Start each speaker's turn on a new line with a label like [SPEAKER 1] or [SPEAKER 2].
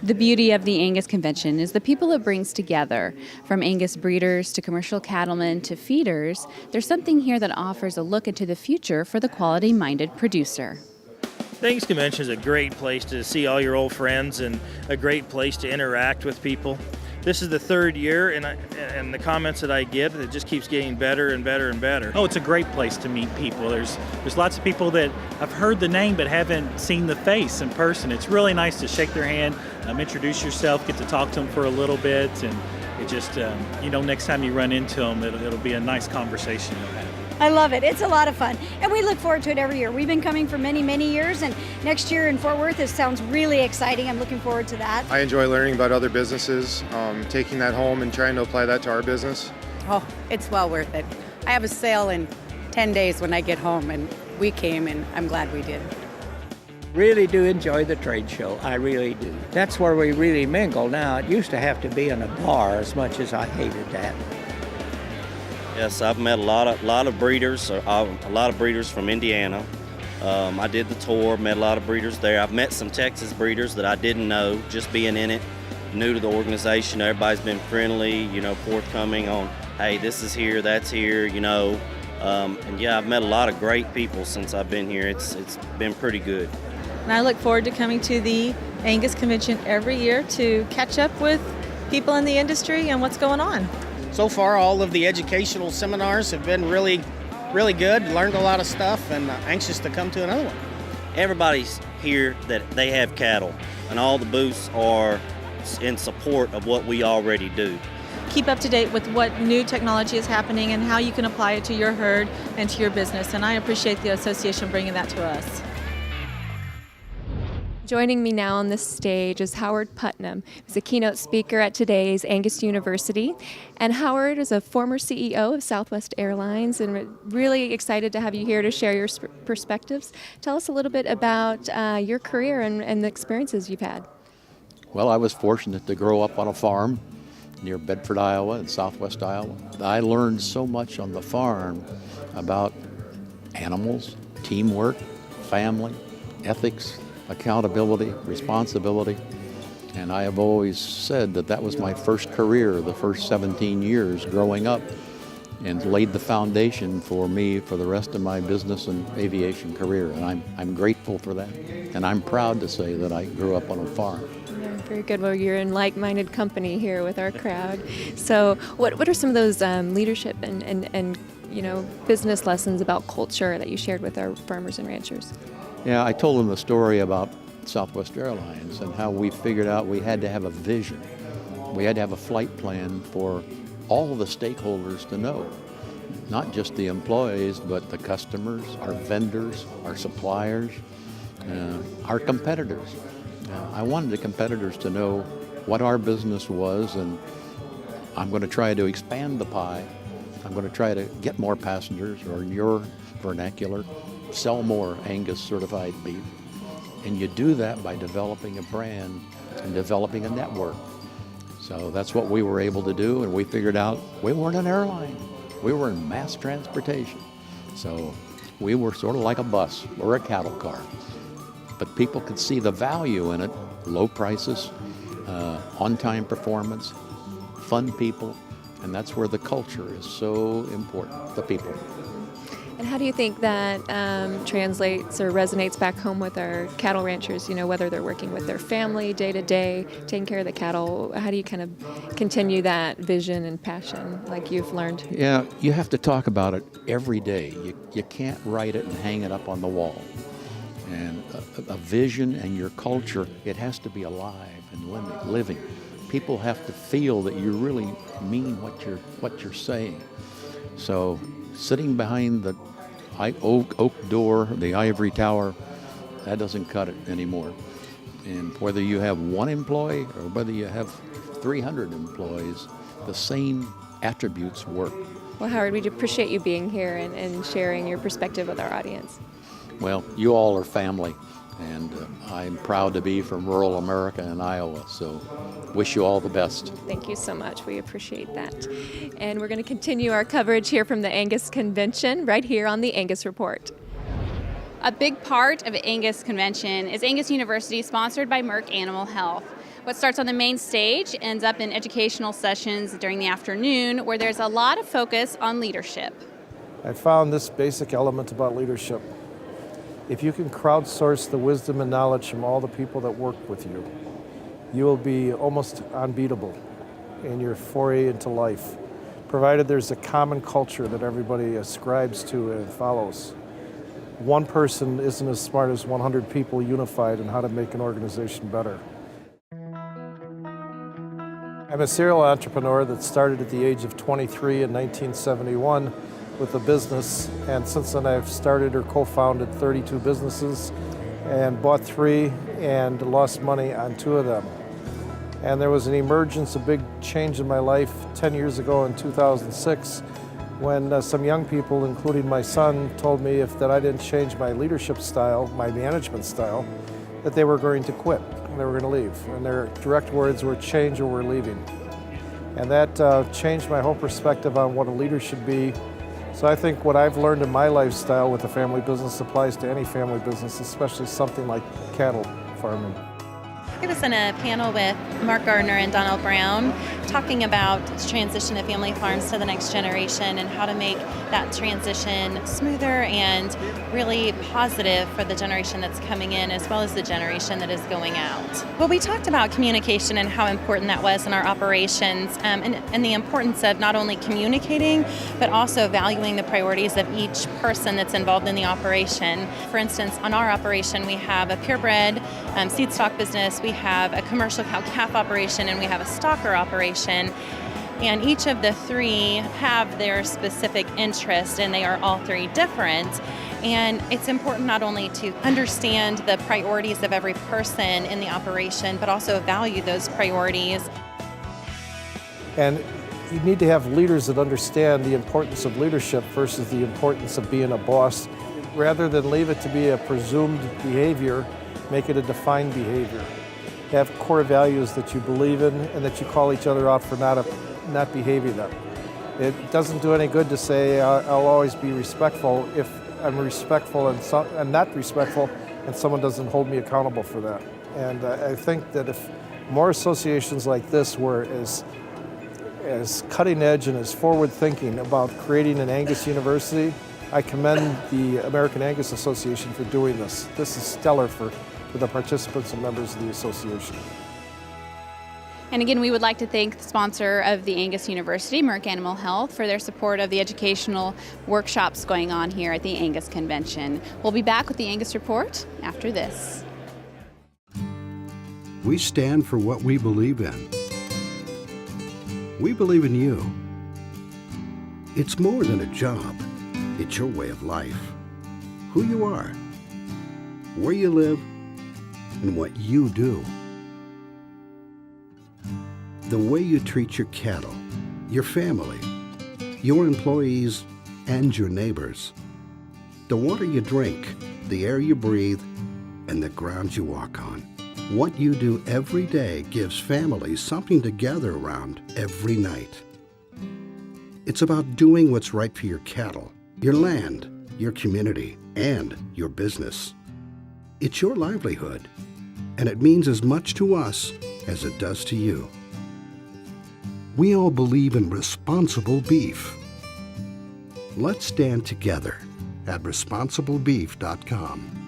[SPEAKER 1] The beauty of the Angus Convention is the people it brings together. From Angus breeders to commercial cattlemen to feeders, there's something here that offers a look into the future for the quality-minded producer.
[SPEAKER 2] The Angus Convention is a great place to see all your old friends and a great place to interact with people. This is the third year, and the comments that I get, it just keeps getting better and better and better.
[SPEAKER 3] Oh, it's a great place to meet people. There's lots of people that have heard the name but haven't seen the face in person. It's really nice to shake their hand, introduce yourself, get to talk to them for a little bit, and it just, next time you run into them, it'll be a nice conversation you'll have.
[SPEAKER 4] I love it. It's a lot of fun. And we look forward to it every year. We've been coming for many, many years, and next year in Fort Worth, this sounds really exciting. I'm looking forward to that.
[SPEAKER 5] I enjoy learning about other businesses, taking that home and trying to apply that to our business.
[SPEAKER 6] Oh, it's well worth it. I have a sale in 10 days when I get home, and we came, and I'm glad we did.
[SPEAKER 7] Really do enjoy the trade show. I really do. That's where we really mingle now. It used to have to be in a bar, as much as I hated that.
[SPEAKER 8] Yes, I've met a lot of breeders, a lot of breeders from Indiana. I did the tour, met a lot of breeders there. I've met some Texas breeders that I didn't know, just being in it, new to the organization. Everybody's been friendly, forthcoming on, hey, this is here, that's here, and yeah, I've met a lot of great people since I've been here. It's been pretty good.
[SPEAKER 9] And I look forward to coming to the Angus Convention every year to catch up with people in the industry and what's going on.
[SPEAKER 10] So far, all of the educational seminars have been really, really good. Learned a lot of stuff, and anxious to come to another one.
[SPEAKER 8] Everybody's here that they have cattle, and all the booths are in support of what we already do.
[SPEAKER 9] Keep up to date with what new technology is happening and how you can apply it to your herd and to your business, and I appreciate the association bringing that to us.
[SPEAKER 11] Joining me now on this stage is Howard Putnam, who's a keynote speaker at today's Angus University. And Howard is a former CEO of Southwest Airlines, and we're really excited to have you here to share your perspectives. Tell us a little bit about your career and the experiences you've had.
[SPEAKER 12] Well, I was fortunate to grow up on a farm near Bedford, Iowa, in southwest Iowa. I learned so much on the farm about animals, teamwork, family, ethics, accountability, responsibility, and I have always said that was my first career, the first 17 years growing up, and laid the foundation for me for the rest of my business and aviation career, and I'm grateful for that, and I'm proud to say that I grew up on a farm.
[SPEAKER 11] Yeah, very good. Well, you're in like-minded company here with our crowd. So what are some of those leadership and business lessons about culture that you shared with our farmers and ranchers?
[SPEAKER 12] Yeah, I told them the story about Southwest Airlines and how we figured out we had to have a vision. We had to have a flight plan for all the stakeholders to know, not just the employees, but the customers, our vendors, our suppliers, our competitors. I wanted the competitors to know what our business was, and I'm going to try to expand the pie. I'm going to try to get more passengers, or in your vernacular, sell more Angus certified beef. And you do that by developing a brand and developing a network. So that's what we were able to do, and we figured out we weren't an airline. We were in mass transportation. So we were sort of like a bus or a cattle car. But people could see the value in it, low prices, on-time performance, fun people, and that's where the culture is so important, the people.
[SPEAKER 11] And how do you think that translates or resonates back home with our cattle ranchers, whether they're working with their family day to day, taking care of the cattle? How do you kind of continue that vision and passion like you've learned?
[SPEAKER 12] Yeah, you have to talk about it every day. You can't write it and hang it up on the wall. And a vision and your culture, it has to be alive and living. People have to feel that you really mean what you're saying. So sitting behind the oak door, the ivory tower, that doesn't cut it anymore. And whether you have one employee or whether you have 300 employees, the same attributes work.
[SPEAKER 11] Well, Howard, we appreciate you being here and sharing your perspective with our audience.
[SPEAKER 12] Well, you all are family, and I'm proud to be from rural America in Iowa, so wish you all the best.
[SPEAKER 11] Thank you so much. We appreciate that. And we're going to continue our coverage here from the Angus Convention right here on the Angus Report.
[SPEAKER 1] A big part of Angus Convention is Angus University, sponsored by Merck Animal Health. What starts on the main stage ends up in educational sessions during the afternoon where there's a lot of focus on leadership.
[SPEAKER 13] I found this basic element about leadership. If you can crowdsource the wisdom and knowledge from all the people that work with you, you will be almost unbeatable in your foray into life, provided there's a common culture that everybody ascribes to and follows. One person isn't as smart as 100 people unified in how to make an organization better. I'm a serial entrepreneur that started at the age of 23 in 1971 with a business, and since then I've started or co-founded 32 businesses and bought 3 and lost money on 2 of them. And there was an emergence, a big change in my life 10 years ago in 2006 when some young people, including my son, told me that I didn't change my leadership style, my management style, that they were going to quit and they were going to leave. And their direct words were, change or we're leaving. And that changed my whole perspective on what a leader should be. So I think what I've learned in my lifestyle with a family business applies to any family business, especially something like cattle farming.
[SPEAKER 14] I was in a panel with Mark Gardner and Donald Brown talking about transition of family farms to the next generation and how to make that transition smoother and really positive for the generation that's coming in as well as the generation that is going out. Well, we talked about communication and how important that was in our operations and the importance of not only communicating but also valuing the priorities of each person that's involved in the operation. For instance, on our operation we have a purebred seed stock business, we have a commercial cow-calf operation, and we have a stocker operation. And each of the 3 have their specific interest, and they are all 3 different. And it's important not only to understand the priorities of every person in the operation, but also value those priorities.
[SPEAKER 13] And you need to have leaders that understand the importance of leadership versus the importance of being a boss. Rather than leave it to be a presumed behavior, make it a defined behavior. Have core values that you believe in and that you call each other out for not behaving them. It doesn't do any good to say I'll always be respectful if I'm respectful and not respectful and someone doesn't hold me accountable for that. And I think that if more associations like this were as cutting edge and as forward thinking about creating an Angus University, I commend the American Angus Association for doing this. This is stellar for the participants and members of the association.
[SPEAKER 1] And again, we would like to thank the sponsor of the Angus University, Merck Animal Health, for their support of the educational workshops going on here at the Angus Convention. We'll be back with the Angus Report after this.
[SPEAKER 15] We stand for what we believe in. We believe in you. It's more than a job. It's your way of life. Who you are, where you live, and what you do. The way you treat your cattle, your family, your employees, and your neighbors. The water you drink, the air you breathe, and the ground you walk on. What you do every day gives families something to gather around every night. It's about doing what's right for your cattle, your land, your community, and your business. It's your livelihood, and it means as much to us as it does to you. We all believe in responsible beef. Let's stand together at responsiblebeef.com.